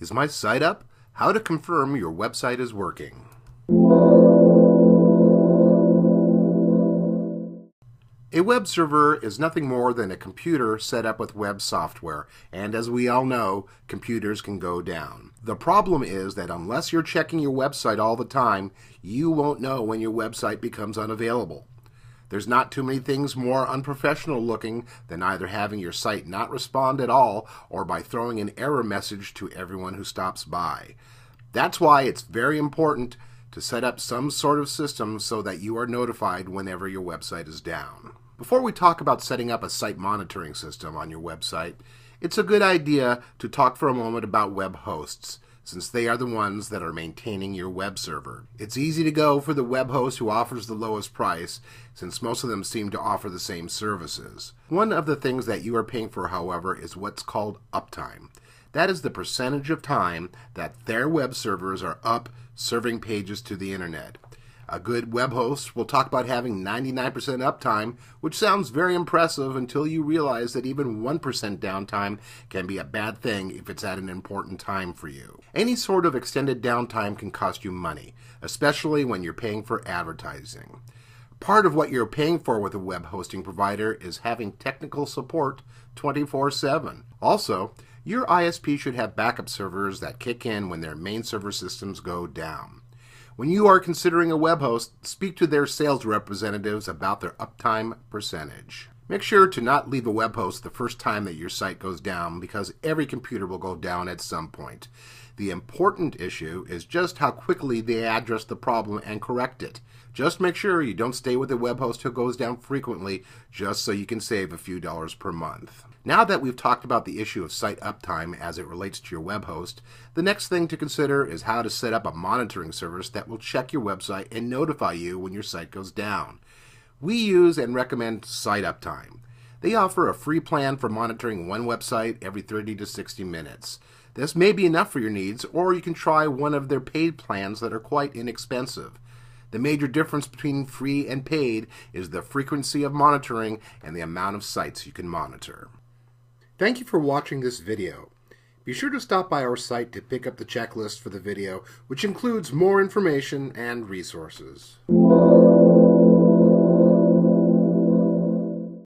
Is my site up? How to confirm your website is working. A web server is nothing more than a computer set up with web software, and as we all know, computers can go down. The problem is that unless you're checking your website all the time, you won't know when your website becomes unavailable. There's not too many things more unprofessional looking than either having your site not respond at all or by throwing an error message to everyone who stops by. That's why it's very important to set up some sort of system so that you are notified whenever your website is down. Before we talk about setting up a site monitoring system on your website, it's a good idea to talk for a moment about web hosts, since they are the ones that are maintaining your web server. It's easy to go for the web host who offers the lowest price, since most of them seem to offer the same services. One of the things that you are paying for, however, is what's called uptime. That is the percentage of time that their web servers are up serving pages to the internet. A good web host will talk about having 99% uptime, which sounds very impressive until you realize that even 1% downtime can be a bad thing if it's at an important time for you. Any sort of extended downtime can cost you money, especially when you're paying for advertising. Part of what you're paying for with a web hosting provider is having technical support 24/7. Also, your ISP should have backup servers that kick in when their main server systems go down. When you are considering a web host, speak to their sales representatives about their uptime percentage. Make sure to not leave a web host the first time that your site goes down, because every computer will go down at some point. The important issue is just how quickly they address the problem and correct it. Just make sure you don't stay with a web host who goes down frequently just so you can save a few dollars per month. Now that we've talked about the issue of site uptime as it relates to your web host, the next thing to consider is how to set up a monitoring service that will check your website and notify you when your site goes down. We use and recommend SiteUptime. They offer a free plan for monitoring one website every 30 to 60 minutes. This may be enough for your needs, or you can try one of their paid plans that are quite inexpensive. The major difference between free and paid is the frequency of monitoring and the amount of sites you can monitor. Thank you for watching this video. Be sure to stop by our site to pick up the checklist for the video, which includes more information and resources.